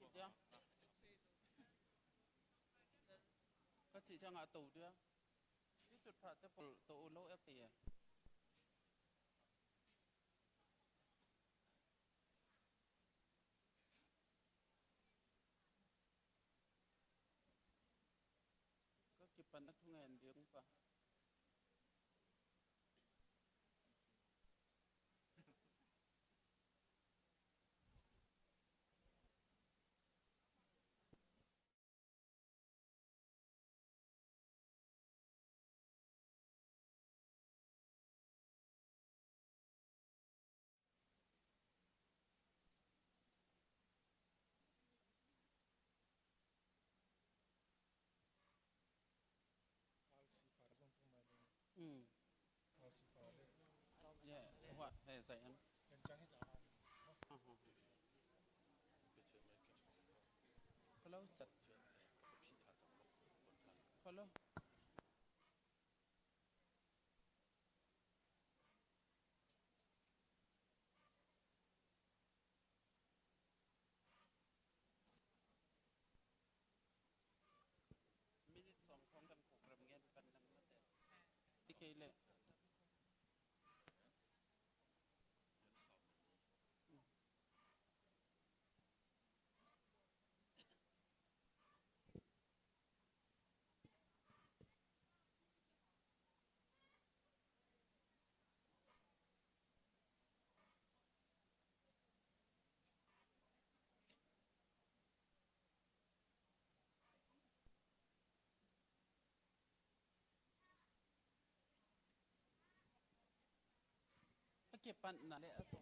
diaก็สิช่างอาตูเดียวที่จุดผ่าจะปุโตโลเอฟเปียก็กิบปันนักทุงเงินเดียงปะอืมเนี่ยเพราะว่าใส่อันอ๋อพอแล้วสัตว์พอแล้วมินิสองของกันขกรำเงินปันนังมาแต่ที่เกล เก็บปันนั่นแหละตัว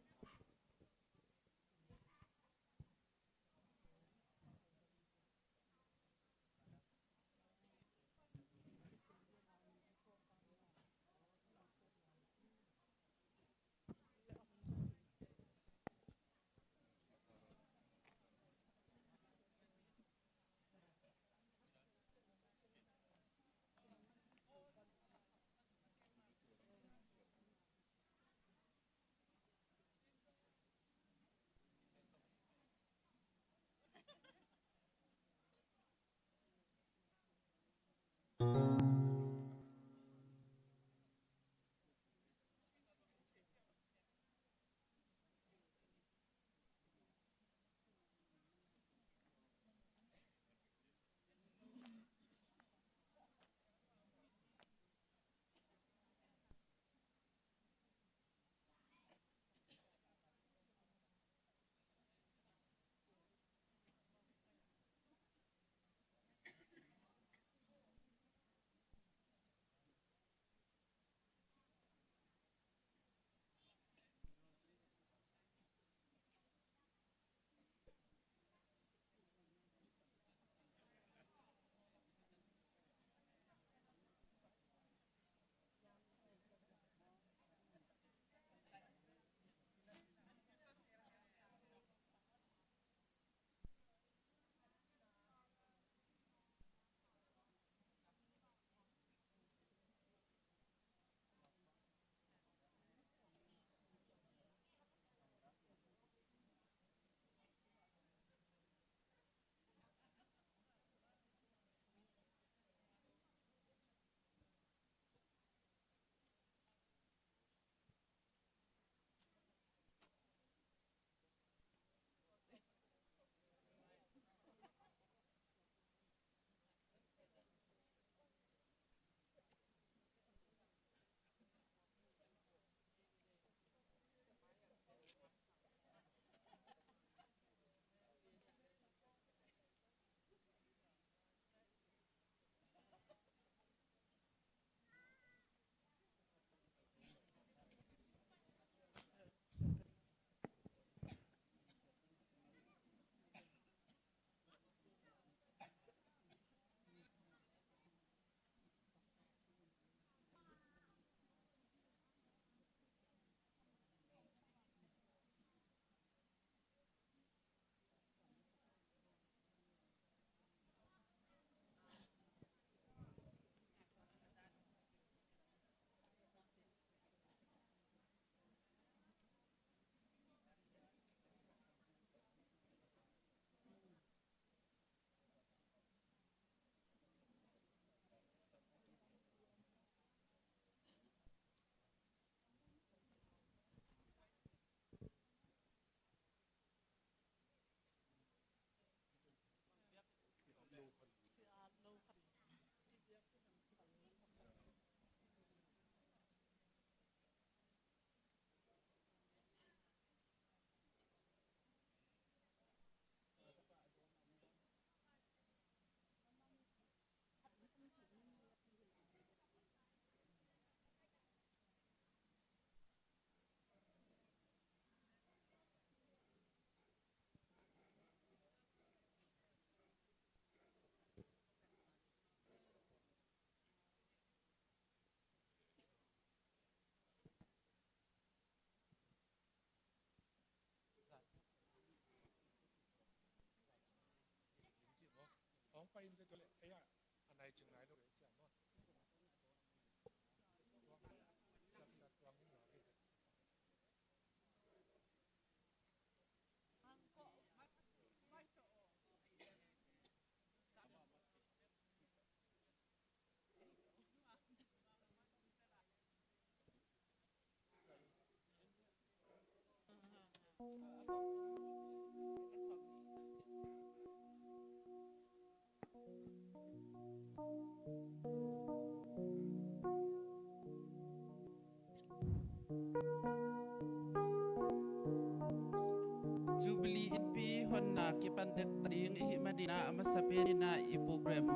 Jubilee in pi hon na kipan dek tading i madina amasapenina i program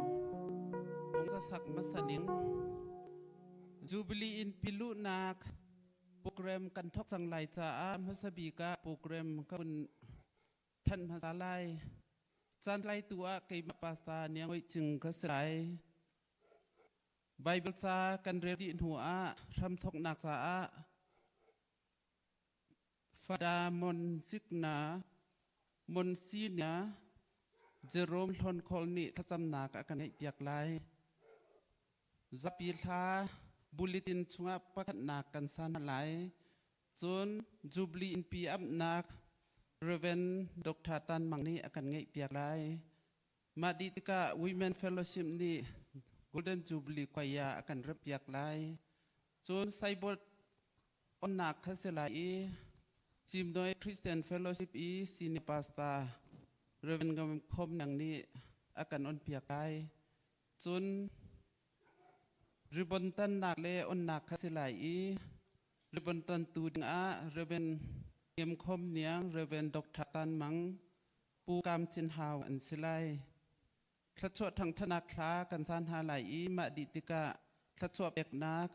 ong sasak masaning Jubilee in pilu nak program kan thok sang lai cha a masabi ka program kanท่านภาษาไลจันไลตัวเกี่ยมาปาสตาเนียงไว้จึงก็สลายไบเบิลซากันเรียดีหัวทำทกนักษาฟาดามอนซิกนามอนซีเนียเจโรมทอนคอลนี่ทัศนนักกันให้เปียกไลจับปีลาบุลิตินชงประคัดนักกันสานไหลจนจูบลีอินปีอับนักเรเวนดอกทาตันมังนี่อาการไงเปียกไรมาดิติกา Women Fellowship นี่ Golden Jubilee กว่ายาอาการรับเปียกไรจนไซบอร์อนนักคัสลายจิมโดย Christian Fellowship ซีนิปาสตาเรเวนกำคมอย่างนี้อาการอ่อนเปียกไรจนริบอนตันนักเลอ่อนนักคัสลายริบอนตันตูดงาเรเวนเกมคมเนียงเรเวนดอกทัตันมังปูกามจินหาวอันสิไลขลัดชั่วทางธนาคารกันสานหาไหลมาดิติกะขลัดชั่วเอกนัก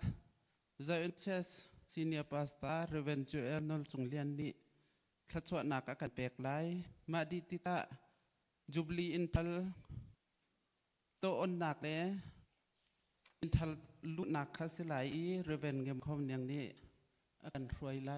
ไซเอนเชสซีเนียปาสตาเรเวนจูเอลนอลจงเลียนนี่ขลัดชั่วนักกันเปกไลมาดิติกะจูบลีอินทัลโตออนนักเลยอินทัลลุนักคัสไลเรเวนเกมคมเนียงนี่กันรวยไล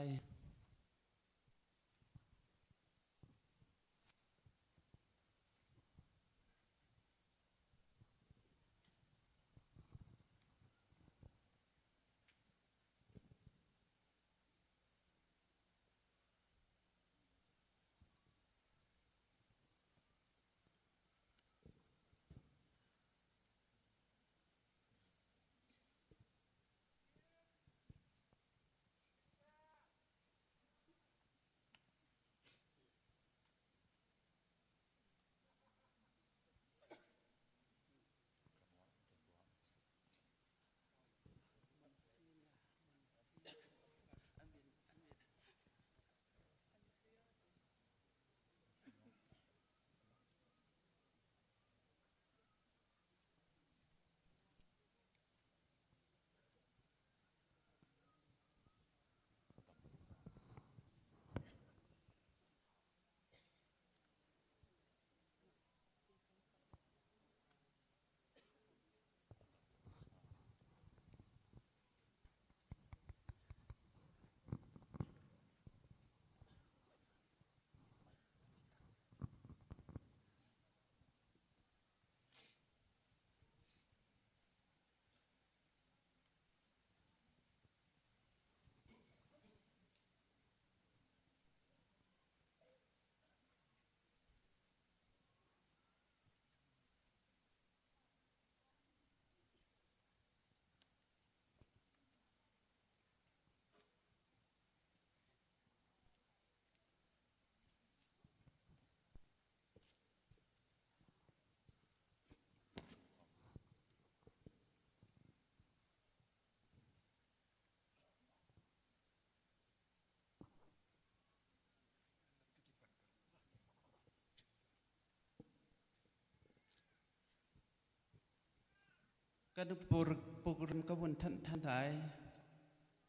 กันปุกรมกบุนท่านหลาย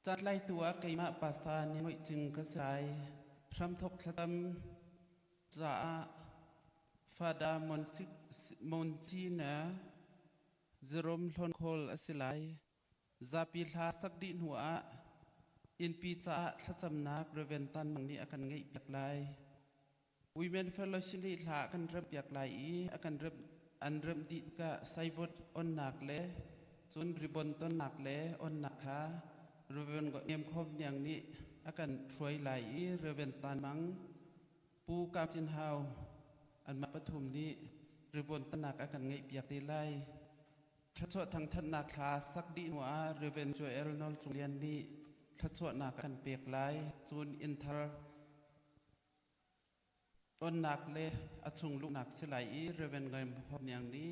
จัดไล่ตัวเกี่ยมาปาสตาเนียงจึงกระสายพรำทกทำจะฟาดามอนซีนะเจโรมทอนโคลอสิไลซาปิลาสักดินหัวอินปีจะทัจำนักเรเวนตันมังนี้อาการไงเปียกไลวิเมนเฟลโลชินีหลากันเริ่มเปียกไลอาการเริ่ม อันเริ่มดิกะไซบดอนหนักเลยจนริบอนต้นหนักเลยอนหนักฮะเรเวนก็เนียมคบอย่างนี้อาการช่วยไหลเรเวนตานมังปูกามจินเฮาอันมาปฐุมนี้ริบอนต้นหนักอาการไงเปียกตีไลทัศวทางทันนาคลาสักดีหัวเรเวนช่วยเอลนอลสุเรียนนี้ทัศวนากันเปียกไหลจูนอินเทอร์ต้นหนักเลยอาชุงลูกหนักสลายเรเวนเงินพบอย่างนี้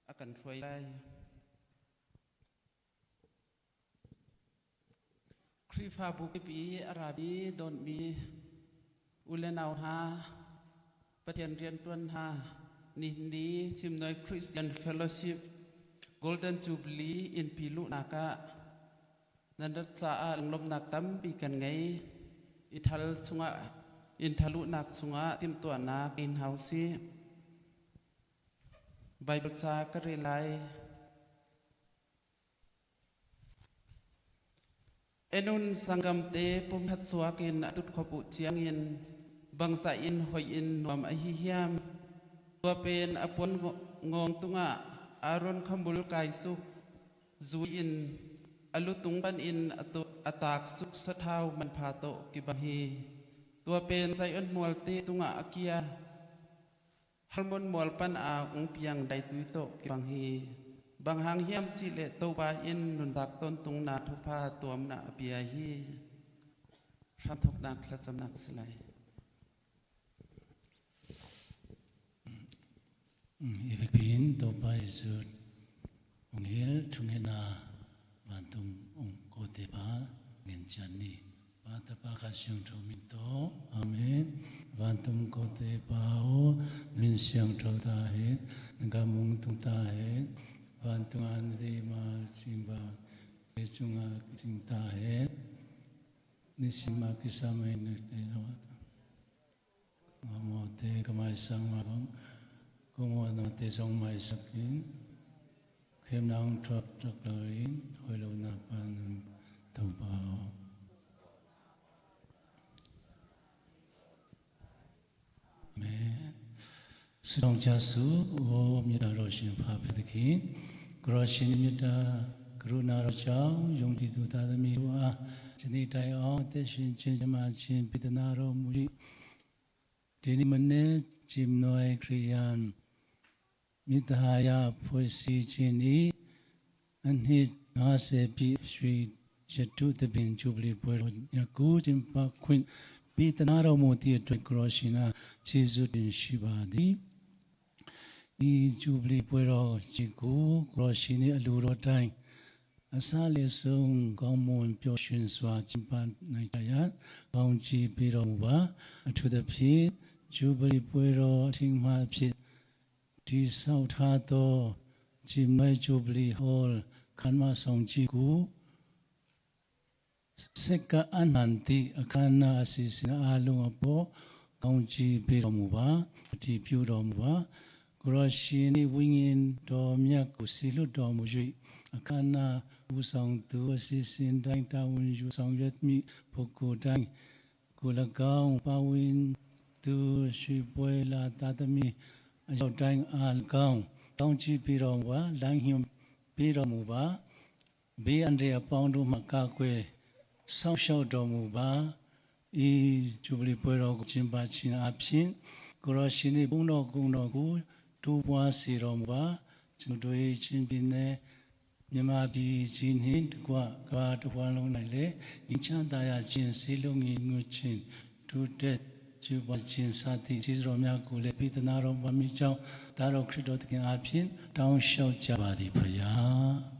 อาการช่วยได้ครีฟาบุกปีอาราบีโดนบีอุเลนาวฮาประเทศเรียนต้นฮานินดีชิมโดยคริสเตียนเฟลโลชิพโกลเด้นจูบลีอินพิลุนักะนันดัชอาลมนักตั้มปีกันไงอิทัลสุงะอินทะลุนักสุงะติมตัวนักอินเฮาซีไบเบิลจากระเรไลเอนุนสังกัมเตปุ่มทัดสวากินตุดขบุเชียงอินบังสาอินหอยอินนวมอหิเฮียมตัวเป็นอปนงงตุงะอารอนขมุลกายสุขจูอินอลุตุงปันอินอตุอตากสุขสะเทามันพาโตกิบังฮีตัวเป็นไซอันมัวเตตุงะอาเกียฮัลมอนมัวปันอาองเพียงไดตุยโตกิบังฮีบางหางเฮียมจิเลโตบาอินนุนดักต้นตุงนาทุพาตัวมนาเปียฮีพระทกนักและสำนักสลายอีกพินต่อไปสุดองเฮลทุงเฮนาวันตุงองโกเตบาเงินจันนีปาตปากาชิงทมิโตอาเมนวันตุงโกเตบาโอเงินเสียงทอตาเฮนกามุงตุงตาเฮวันตุงอันเดมาจิงบาเอจุงอาจิงตาเฮนิสิมากิสามัยนึกเนวะงามโอเตกมาสังมาบังกุมวันเตสองไม่สักินเข้มนางทรัพย์จักเลยหอยลูนาปันตัวเบาแม่สุดงจัสุโอมีดาโรชินพาเพดกินกรชินมีดากรุณาเราเจ้ายงดีดูตาดมีว่าชนิดใจอ๋อเตชินชินจะมาชินพิจารณาเรามุริทีนี้มันเนี่ยจิมน้อยคริยันมิตรหายาพวยสีจินีอันนี้อาเซบิสุยจะดูตะบินจูบลีป่วยอยากกูจิมปักควินพิจารณาเราโมทีตัวกรอชินาชิซุดินชิบาดีอีจูบลีป่วยเราจิกูกรอชินีอลูโรไดอาซาเลสงกองมูลเปียวชินสวาจิมปันในใจยันกองจีปีเราว่าทุดพิษจูบลีป่วยเราทิ้งมาพิษที่เศร้าท่าโตจิมไม่จูบลีฮอลขันมาส่งจีกูเสกอันนันติอาการนาสิสินาอาลุงอโปกองจีปีรมุบาที่พิวรมุบากรชินีวิญญาณดอมยักกุสิลุดอมุจุยอาการนาอุสังตัวสิสินดังตาวุนยุสังยัตมีพกุดังกุลกาวปาวินตูชิบวยลาตาตมีอาจดังอาลกาวต้องจีปีรมุบาลังหิมปีรมุบาเบียนเรียปองดูมักกะเกวစောင့်ရှောက်တော်မူပါဤဂျူဘလီပွဲတော်ကိုကျင်းပခြင်းအပြင်ကိုရောရှင်၏ဘုန်းတော်ကုံတော်ကိုတိုးပွားစေတော်မူပါကျွန်တို့၏ချင်းပြင်းတဲ့မြန်မာပြည်ကြီးနှင့်တကွကဘာတစ်ဝါလုံး၌လည်းဤချမ်းသာရခြင်းစေလုံးငြိမ်ငွခြင်းဒုတက်ကျူပါခြင်းစသည့်ခြေတော်များကိုလည်းပိသနာတော်ပါမိကြောင်းဒါတော်ခရစ်တော်သခင်အပြင်တောင်းလျှောက်ကြပါသည်ဖခင်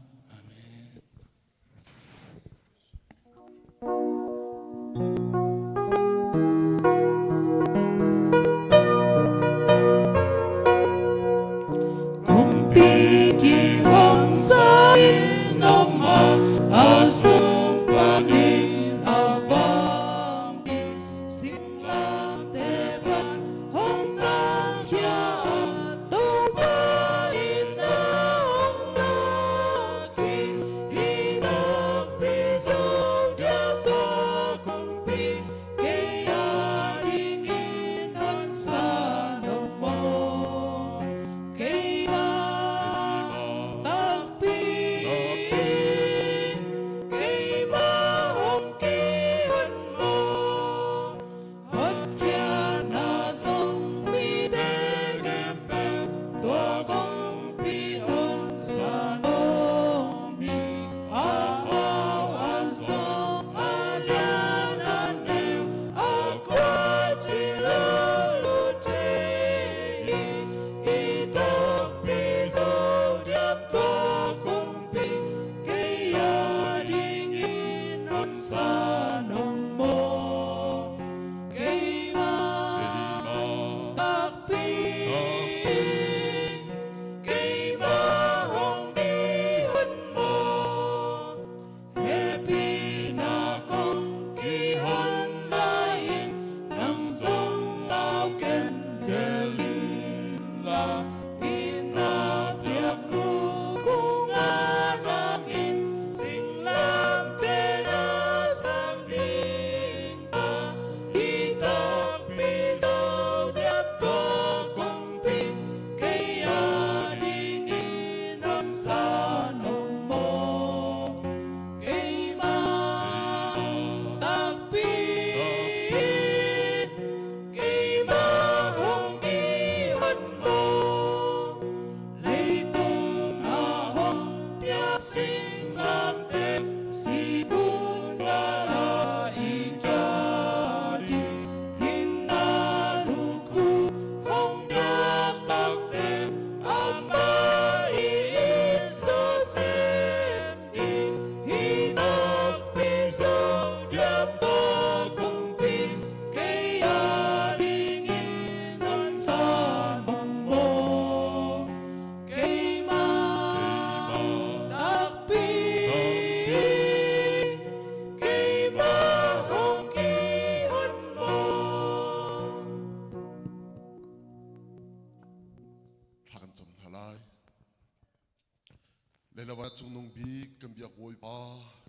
le la wa chung nong bi kan biak woi pa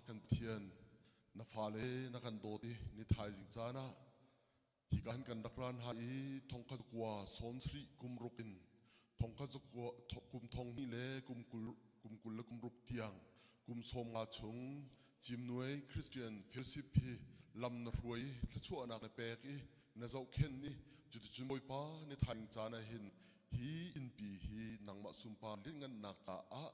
kan thian na fa le na kan do ti ni thai jing cha na hi kan dakran ha i thong kha kwa som sri kum rukin thong kha kwa kum thong ni le kum kul le kum ruk tiang kum som nga chung chim nuai Christian fellowship hi lam na ruai thla chu ana ka pek i na zau khen ni chu chu moi pa ni thai jing cha na hin hi in pi hi nangma sumpa lingan nak cha a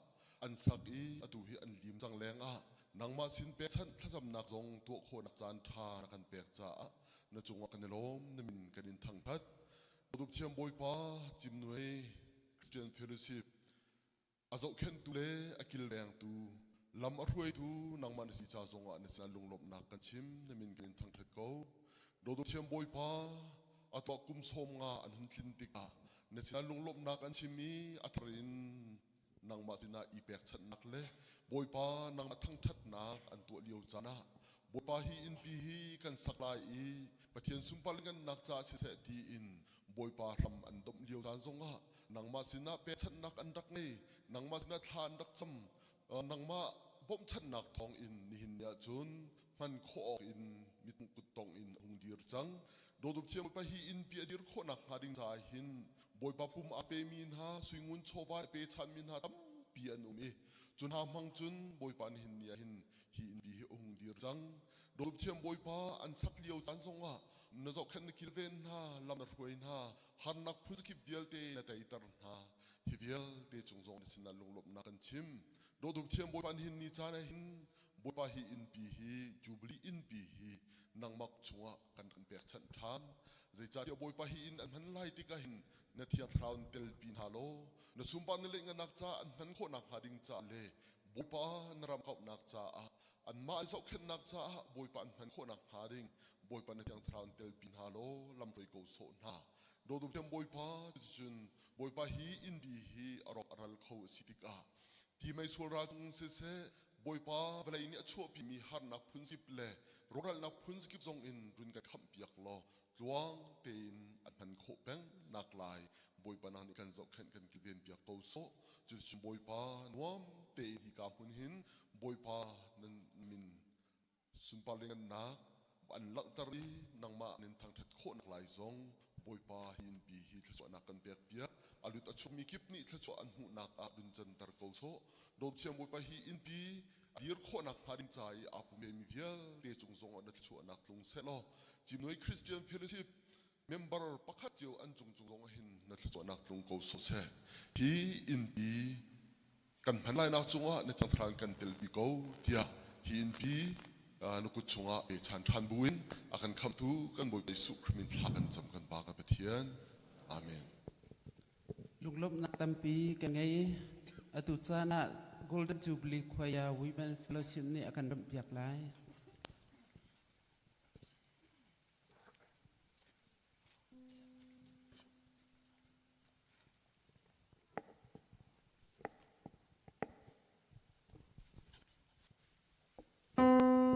an sak i atu hi an lim chang leng a nangma sin pe chan thajam nak zong to kho nak chan tha na kan pek cha a na chungwa kan lom na min kan in thang that dup chiam boi pa chim nuai Christian fellowship azau khen tu le akil leng tu lam a ruai tu nangma na si cha zong a na sa lung lop nak kan chim na min kan in thang that ko dup chiam boi pa atwa kum som nga an hun thlin tika na sa lung lop nak an chimi atrin nang ma sina ipek chat nak le boi pa nang thang that nak an tu liu chana boi pa hi in pi hi kan saklai i pathian sumpal kan nak cha se ti in boi pa ram an dom liu dan zonga nang ma sina pe chat nak an dak nei nang ma sina than dak cham nang ma bom chat nak thong in ni hin ya chun man kho in mit kut tong in hung dir chang do dup chiam pa hi in pi adir kho nak hading cha hin boi pa pum ape min ha swingun choba pe chan min ha tam pi an umi chun ha mang chun boi pa hin nia hin hi in bi hung dir chang do dup chiam boi pa an sak liu chan songa na zo khan kilven ha lam na ruin ha han nak phus ki bial te na tai tar ha hi bial te chung zong sin na lung lop na kan chim do dup chiam boi pa hin ni cha na hin boi pa hi in pi hi jubilee in pi hi nang mak chunga kan pek chan than zai cha boi pa hi in an han lai ti ka hin na thiam thraun tel pin halo na sumpan le nga nak cha an han kho nak hading cha le boi pa naram kau nak cha an ma zo khen nak cha boi pa an han kho nak hading boi pa na thiam thraun tel pin halo lam roi ko so na do du thiam boi pa chun boi pa hi in bi hi arok aral kho sitika ti mai sur ra tung se boi pa vela ini acho pi mi har nak phun sip le roral nak phun skip zong in run ka kham piak lo luang tein at han kho peng nak lai boi pa nan kan zo khen kan kilben piak ko so chu boi pa nuam te hi ka phun hin boi pa nan min sumpalingan nak an lang tari nang ma nin thang that kho nak lai zong boi pa hin bi hi thla nak kan pek piak alut achuk mi kip ni thla an hu nak a dun chan tar ko so do chiam boi pa hi in pi dir kho nak pharing chai apu me mi vial te chung zong an thla nak tlung se lo chimnoi Christian fellowship member pakhat chiu an chung zong hin na thla nak tlung ko so se hi in pi kan phan lai nak chunga na chang thran kan tel pi ko tia hi in pi nuku chunga e chan than buin akan kham tu kan boi su khmin thla kan cham kan ba ka pathian amen lung lop na tampi kan ngai atu chana golden jubilee khoya women fellowship ni akan ram piak lai Hallelujah.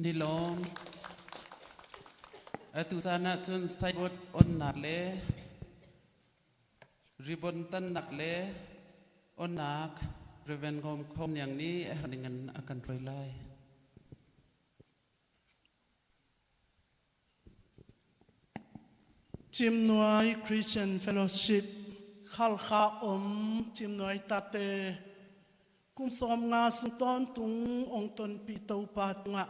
นิลมตุสานะจนไซบดออนนักเลริบอนตันนักเลออนนักเรเวนคมอย่างนี้หันเงินอาการรวยไล่จิมนวยคริสเตียนเฟลโลชิพขัลข้าจิมนวยตาเตกุมสมงาสุตอนตุงองตนปีเตาปาตุงะ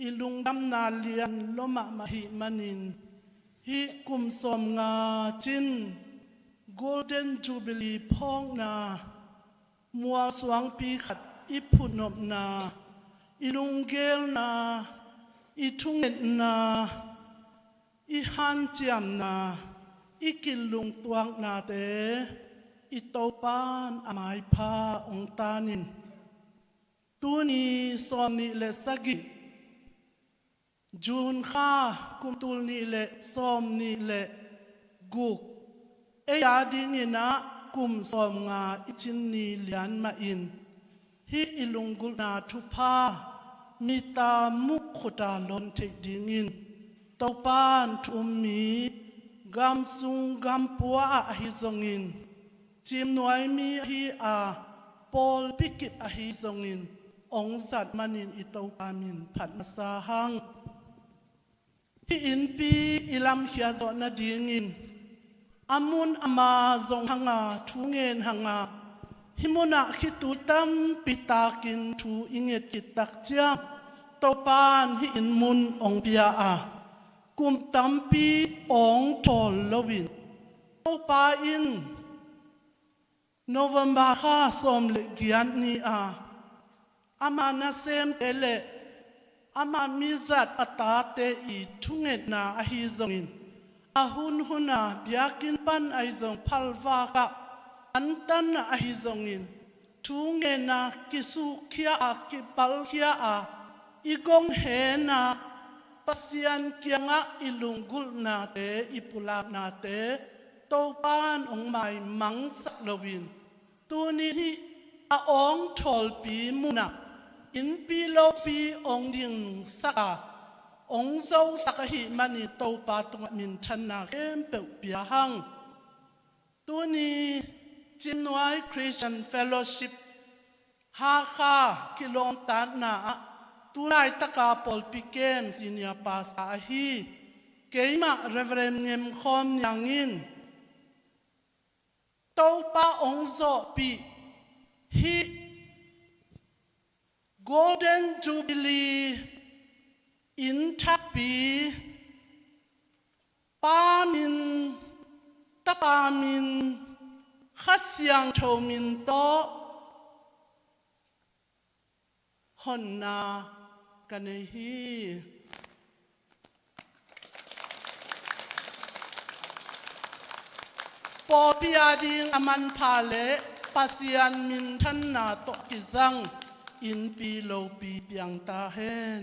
อิลุงดำนาเลียนลมะมหิมันินฮิกุมสมงาจิน Golden Jubilee พ้องนามัวสวงปีขัดอิพุนบนาอิลุงเกลนาอิทุงเอ็ดนาอิฮันเจียมนาอิกิลุงตวงนาเตอิโตปานอามายพาองตานินตัวนี้สอมนิเลสกิจูนข้าคุมตุลนิเลสอมนิเลกุกเอยาดิงินะกุมสอมงาอิจินนีเลียนมาอินฮิอิลุงกุนาทุพามีตามุขตาลนเทดิงินตอปานทุมมีกำซุงกำปัวอะฮิซงอินจิมหน่วยมีฮีอาปอลพิกิตอะฮิซงอินองสัตมันินอิโตปามินผัดมาสาหังฮิอินปีอิลัมเฮียจอนาดิงินอามุนอามาซงหังาทุเงินหังาฮิมุนักขิตุตัมปิตากินทูอิงเงกิตักเจียตอปานฮิอินมุนองเปียอากุมตัมปีองทอลลวินตอปาอินโนเวมบาข้าสมเลกิยันนีอามานาเซมเตเลอามามิจัดอัตาเตอีทุงเงินนาอหิซงินอาหุนหุนาเบียกินปันไอซงพัลวากะอันตันอหิซงินทุงเงินนากิสุขียากิปัลขียาอีกงเฮนาปัสยันเกียงะอิลุงกุลนาเตอิปุลานาเตโตปานองไมมังสักลวินตัวนี้อาองทอลปีมุนาอินปีโลปีองดิงสักองเจ้าสักหิมันิโตปาตงมินชนะเข้มเปิลปีหังตัวนี้จินไวคริสเตียนเฟลโลชิพฮาคากิโลตานาตัวไหนตะกาปอลปิเกมสิเนียปาสาฮีเกย์มาเรเวเรนเงมคอมยังอินโตปาองโซปีฮี Golden Jubilee อินทักปีปามินตะปามินขัสยังโชมินโตฮอนนากันฮีปอปิอาดิงอมันพาเลปัสยันมินทันนาโตกิซังอินปีโลปีเปียงตาเฮน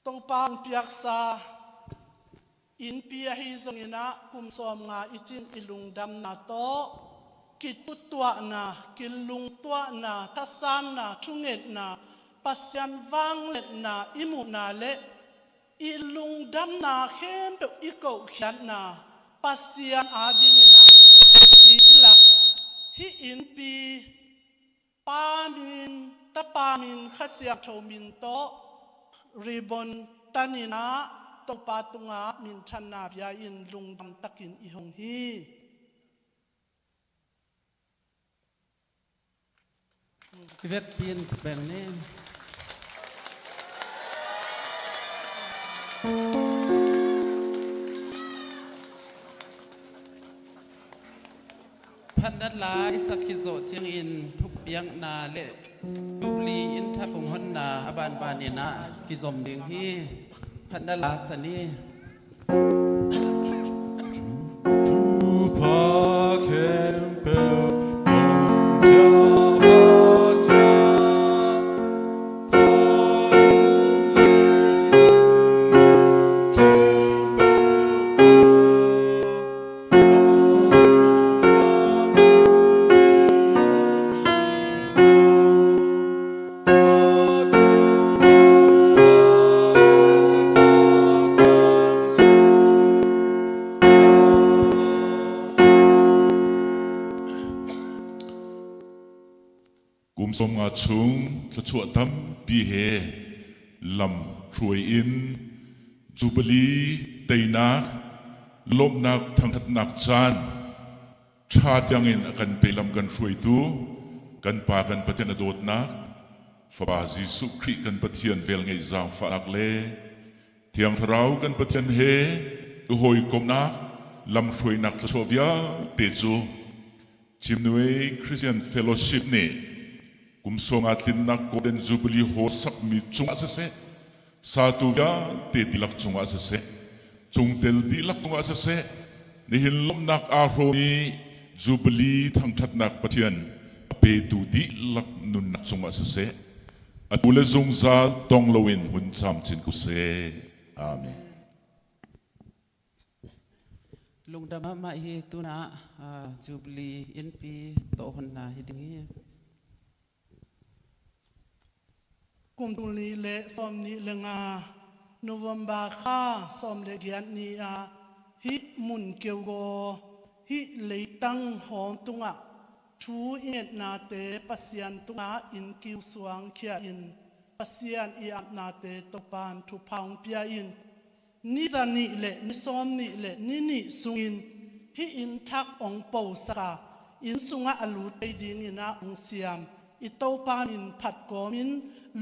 โตปางเปียกซาอินปีฮิซงอินะกุมสอมงาอิจินอิลุงดำนาโตกิตุตัวนากิลุงตัวนาทัศานนาทุงเงินนาปัสยันวังเล็ดนาอิมุนาเลอิลุงดำนาเข้มเปอิโกขันนาปัสยันอาดิงินะสีอิลักฮิอินปีปามินตะปามินขัสยาโทมินโตริบอนตันินะตปาตุงามินชันนาบยาอินลุงดำตะกินอิหงฮีเวกปีนแบ่งนี้พันนัดลายสักกิโซเจียงอินทุกเปียงนาเละทุบลีอินทักของฮอนนาอบานบานีนะกิจมดึงที่พันนัดลาสนีPapa กุมสมงาชุงทะชวตั้มปีเฮลำช่วยอินจูบลีเตยนักลมนักทั้งทัดนักจานชาติยังอินกันไปลำกันช่วยตัวกันปากันปะเจนโดดนักฟาจิสุคริกันปะเทียนเวลไงจางฝากเล่เทียงทราวกันปะเทียนเฮอุหอยกมนักลำช่วยนักทศวะเตจูจิมนวยคริสเตียนเฟลโลชิพนี่กุมสงอาตินนักโกลเด้นจูบลีโฮสักมีจุงอาเซสาตุยาเตดิลักจุงอาเซจุงเตลดิลักจุงอาเซนี่หินลมนักอาโรนีจูบลีทั้งทัดนักปะเทียนเปตูดิลักนุนนักจุงอาเซอดุเลจุงซาตองโลวินหุ่นจำจินกุเซอาเมนลุงดำมาเฮตุนะจูบลีอินปีโตหนนาฮิดิงกุมตุลีเลสอมนิเลงาโนเวมบาค่าสอมเลกียนนีอาฮิมุนเกียวโกฮิเลยตั้งหอมตุงะทูเอ็ดนาเตปัสยันตุงะอินกิวสวงเขียอินปัสยันอีอับนาเตตปานทุพังเปียอินนิจานิเลนิสอมนิเลนิสุงินฮิอินทักองเปาสกาอินสุงะอลูไตดิงินาองเซียมอิโตปามินผัดโกมิน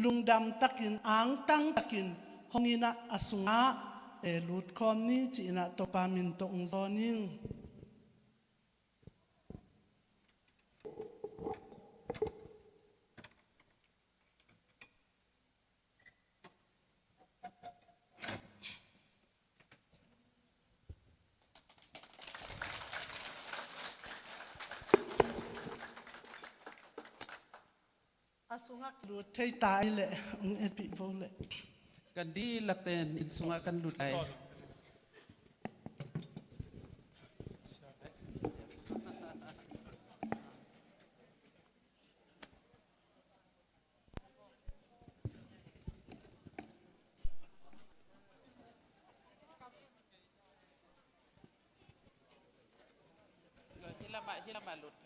ลุงดำตักินอ่างตั้งตักินหงอินะอสุงะลูดคอมนี้จีนะโตปามินตองซอนิงอาสุงะลูดเทยตายเลยองเอ็ดปีโวเลยกันดีลักเตนอินสุงะกันหลุดไอฮิลามาหลุด